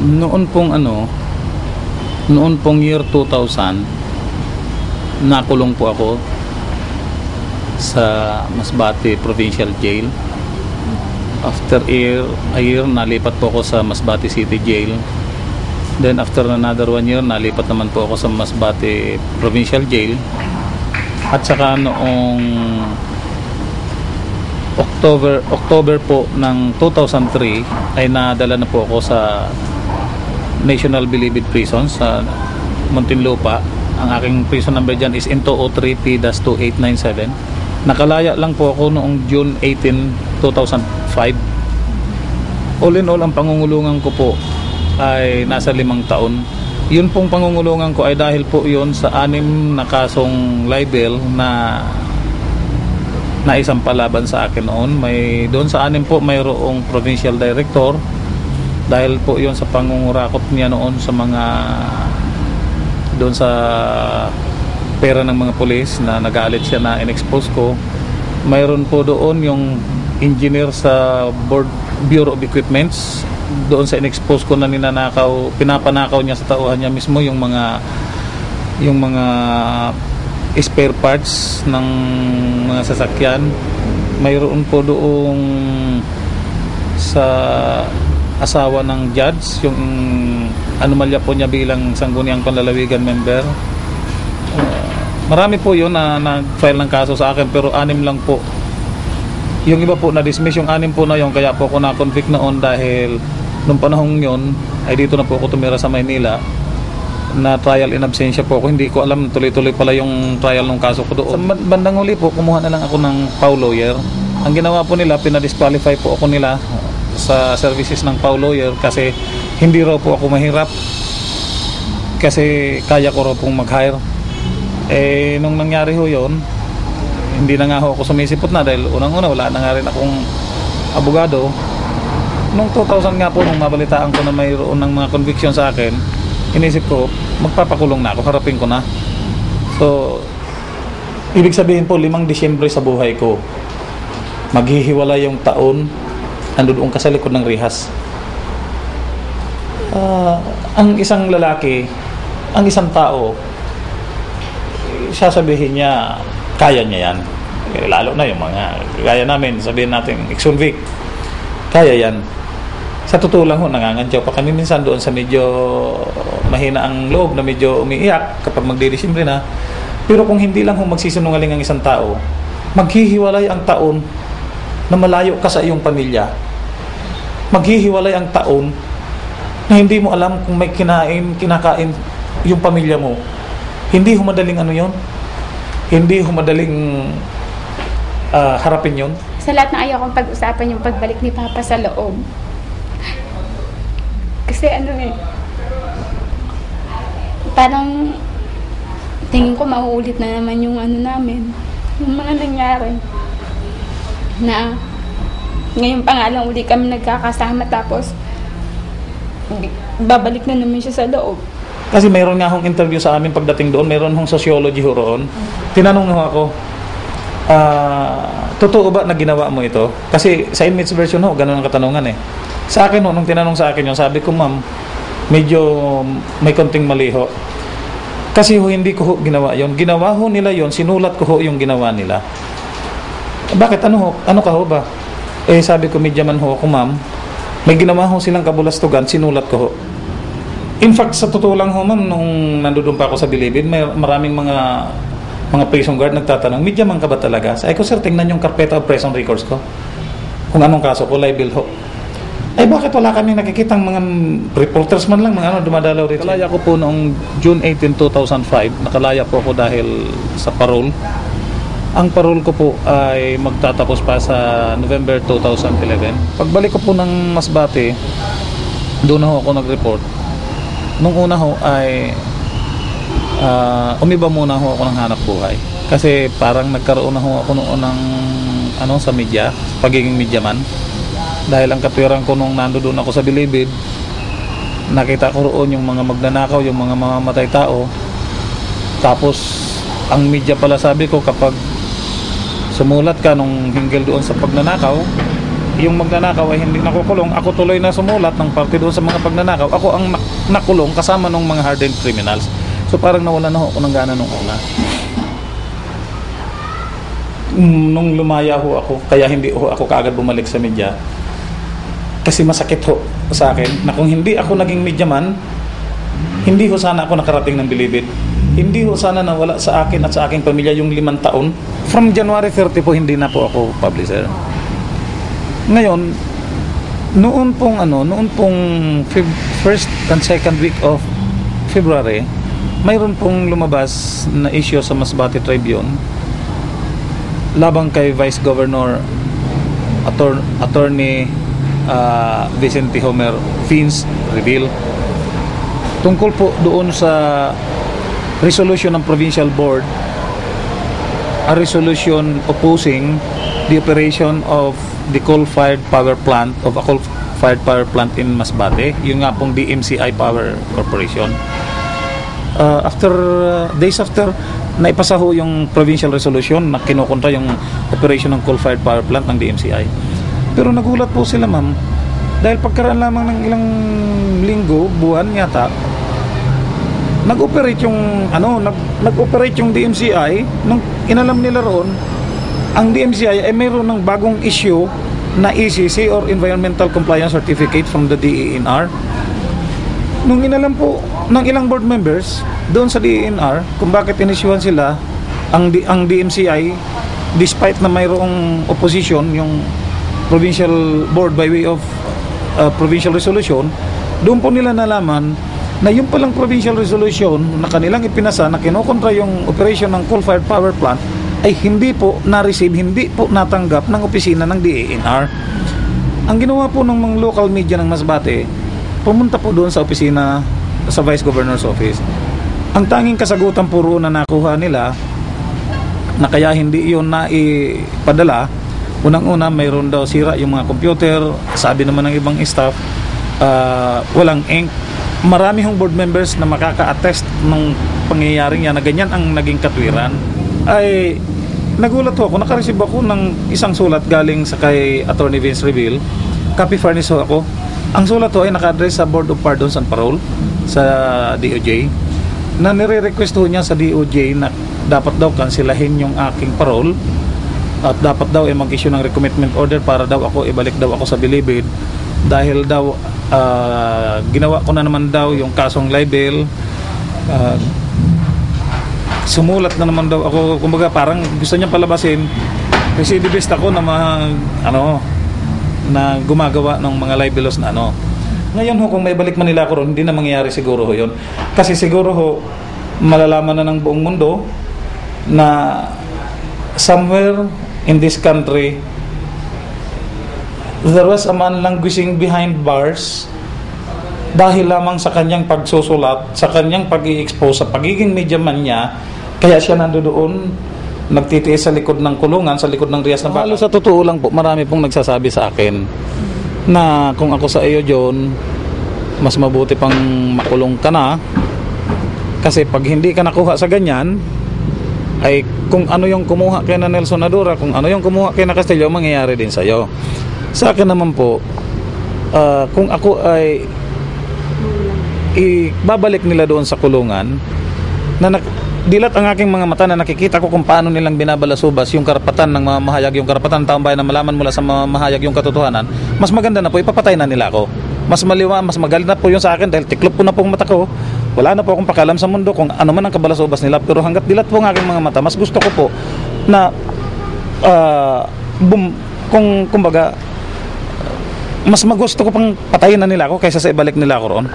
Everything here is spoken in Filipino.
Noon pong noon pong year 2000, nakulong po ako sa Masbate Provincial Jail. After a year, nalipat po ako sa Masbate City Jail. Then after another 1 year, nalipat naman po ako sa Masbate Provincial Jail. At saka noong October po ng 2003 ay nadala na po ako sa National Bilibid Prison sa Muntinlupa. Ang aking prison number dyan is N203 P-2897. Nakalaya lang po ako noong June 18, 2005. All in all, ang pangungulungan ko po ay nasa 5 taon. Yun pong pangungulungan ko ay dahil po yun sa 6 na kasong libel na isang palaban sa akin noon. Doon sa 6 po mayroong provincial director dahil po yun sa pangungurakot niya noon sa doon sa pera ng mga pulis na nagalit siya na in-expose ko. Mayroon po doon yung engineer sa Bureau of Equipments, doon sa in-expose ko na pinapanakaw niya sa tauhan niya mismo yung mga spare parts ng mga sasakyan. Mayroon po doong sa asawa ng judge, yung anomalya po niya bilang Sangguniang Panlalawigan member. Marami po yun na nag-file ng kaso sa akin, pero 6 lang po. Yung iba po na-dismiss, yung 6 po na yun, kaya po ako na-convict noon dahil nung panahong yun ay dito na po ako tumira sa Maynila. Na trial in absentia po ako. Hindi ko alam, tuloy-tuloy pala yung trial ng kaso ko doon. Sa bandang huli po, kumuha na lang ako ng PAW lawyer. Ang ginawa po nila, pinadisqualify po ako nila sa services ng PAW lawyer kasi hindi raw po ako mahirap, kasi kaya ko raw pong mag-hire. Nung nangyari ho yun, hindi na nga ho ako sumisipot na dahil unang-una wala na nga rin akong abogado. Nung 2000 nga po, nung mabalitaan ko na mayroon ng mga conviction sa akin, inisip ko, magpapakulong na ako, harapin ko na. So, ibig sabihin po, 5 Disyembre sa buhay ko, maghihiwala yung taon, nandoon ka sa likod ng rihas. Ang isang lalaki, ang isang tao, sasabihin niya, kaya niya yan. Lalo na yung mga, kaya namin, sabihin natin, ex-convict, kaya yan. Sa totoo lang ho, nangangantyaw pa kami minsan doon sa medyo mahina ang loob, na medyo umiiyak kapag magdidisimbre na. Pero kung hindi lang ho magsisinungaling ang isang tao, maghihiwalay ang taon na malayo ka sa iyong pamilya. Maghihiwalay ang taon na hindi mo alam kung may kinakain yung pamilya mo. Hindi ho madaling yun. Hindi ho madaling harapin yun. Sa lahat na ayaw kong pag-usapan yung pagbalik ni Papa sa loob. Kasi parang tingin ko mauulit na naman yung namin, yung mga nangyari. Na ngayon pa nga lang uli kami nagkakasama, tapos babalik na naman siya sa loob. Kasi mayroon nga akong interview sa amin pagdating doon, mayroon akong sociology ho roon. Tinanong ho ako, totoo ba na ginawa mo ito? Kasi sa inmates version ho, ganun ang katanungan eh. Sa akin ho, nung tinanong sa akin yun, sabi ko, ma'am, medyo may konting mali ho. Kasi ho, hindi ko ho ginawa yun. Ginawa ho nila yun, sinulat ko ho yung ginawa nila. Bakit? Ano ka ho ba? Sabi ko, medya man ho ako, ma'am. May ginawa ho silang kabulastugan, sinulat ko ho. In fact, sa totoo lang ho, ma'am, nung nandoon pa ako sa Bilibid, maraming mga prison guard nagtatanong, medya man ka ba talaga? Sabi ko, sir, tingnan yung carpeta of prison records ko. Kung anong kaso ko, libel ho. Bakit wala kami nakikitang mga reporters man lang, mga dumadalaw rito? Nakalaya ko po noong June 18, 2005. Nakalaya po ako dahil sa parole. Ang parole ko po ay magtatapos pa sa November 2011. Pagbalik ko po ng Masbate, doon na ho ako nag-report. Nung una ho ay umiba muna ho ako ng hanap buhay. Kasi parang nagkaroon na ho ako noon ng sa media, pagiging media man. Dahil ang katwiran ko nung nandoon ako sa Bilibid, nakita ko roon yung mga magnanakaw, yung mga mamamatay tao. Tapos ang media pala, sabi ko, kapag sumulat ka nung hinggil doon sa pagnanakaw, yung magnanakaw ay hindi nakukulong. Ako tuloy na sumulat ng parte doon sa mga pagnanakaw. Ako ang nakulong kasama ng mga hardened criminals. So parang nawala na ako ng gana nung una. Nung lumaya ho ako, kaya hindi ho ako kaagad bumalik sa media. Kasi masakit ho sa akin na kung hindi ako naging medyaman, hindi ho sana ako nakarating ng Bilibid. Hindi ho sana nawala sa akin at sa aking pamilya yung 5 taon. From January 30 po, hindi na po ako publisher. Ngayon, noon pong first and second week of February, mayroon pong lumabas na issue sa Masbate Tribune labang kay Vice Governor Attorney Vicente Homer Vince Reveal tungkol po doon sa resolution ng Provincial Board, a resolution opposing the operation of the coal-fired power plant in Masbate, yung nga pong DMCI Power Corporation. Days after naipasa ho yung provincial resolution na kinukontra yung operation ng coal-fired power plant ng DMCI. Pero nagulat po sila, ma'am, dahil pagkaraan lamang ng ilang linggo, buwan yata, nag-operate yung DMCI. Nung inalam nila roon, ang DMCI ay mayroon ng bagong issue na ECC or Environmental Compliance Certificate from the DENR. Nung inalam po ng ilang board members doon sa DENR kung bakit inisyuhan sila ang DMCI, despite na mayroong opposition yung provincial board by way of provincial resolution, doon po nila nalaman na yung palang provincial resolution na kanilang ipinasa na kinukontra yung operation ng coal-fired power plant ay hindi po na-receive, hindi po natanggap ng opisina ng DENR. Ang ginawa po ng mga local media ng Masbate, pumunta po doon sa opisina sa Vice Governor's Office. Ang tanging kasagutan po roon na nakuha nila na kaya hindi yun naipadala, unang-una mayroon daw sira yung mga computer, sabi naman ng ibang staff, walang ink. Marami hong board members na makaka-attest ng pangyayaring yan na ganyan ang naging katwiran. Ay nagulat ako, nakareceive ako ng isang sulat galing sa kay Attorney Vince Reveal. Copy furnish ako. Ang sulat ho ay naka-address sa Board of Pardons and Parole sa DOJ, na nire-request ho niya sa DOJ na dapat daw kansilahin yung aking parole at dapat daw mag-issue ng recommitment order para daw ako ibalik daw ako sa Bilibid dahil daw ginawa ko na naman daw yung kasong libel. Sumulat na naman daw ako, kumbaga parang gusto niya palabasin recidivist ako na na gumagawa ng mga libelous na Ngayon ho, kung may balik Manila ko ron, hindi na mangyayari siguro ho yun. Kasi siguro ho, malalaman na ng buong mundo na somewhere in this country there was a man languishing behind bars dahil lamang sa kanyang pagsusulat, sa kanyang pag-i-expose, sa pagiging medyaman niya, kaya siya nandoon nagtitiis sa likod ng kulungan, sa likod ng riyas ng baka. Sa totoo lang po, marami pong nagsasabi sa akin na kung ako sa iyo, John, mas mabuti pang makulong ka na kasi pag hindi ka nakuha sa ganyan ay kung ano yung kumuha kay na Nelson Adora, kung ano yung kumuha kay na Castillo, mangyayari din sa iyo. Sa akin naman po, kung ako ay ibabalik nila doon sa kulungan na dilat ang aking mga mata na nakikita ko kung paano nilang binabalasubas yung karapatan ng mamahayag, yung karapatan ng taong bayan na malaman mula sa mamahayag yung katotohanan, mas maganda na po, ipapatay na nila ako. Mas maliwa, mas magaling na po yun sa akin dahil tiklop ko na po ang mata ko. Wala na po akong pakialam sa mundo kung ano man ang kabalasubas nila. Pero hanggat dilat po ang aking mga mata, mas gusto ko po na kumbaga mas magusto ko pang patayin na nila ako kaysa sa ibalik nila ako roon.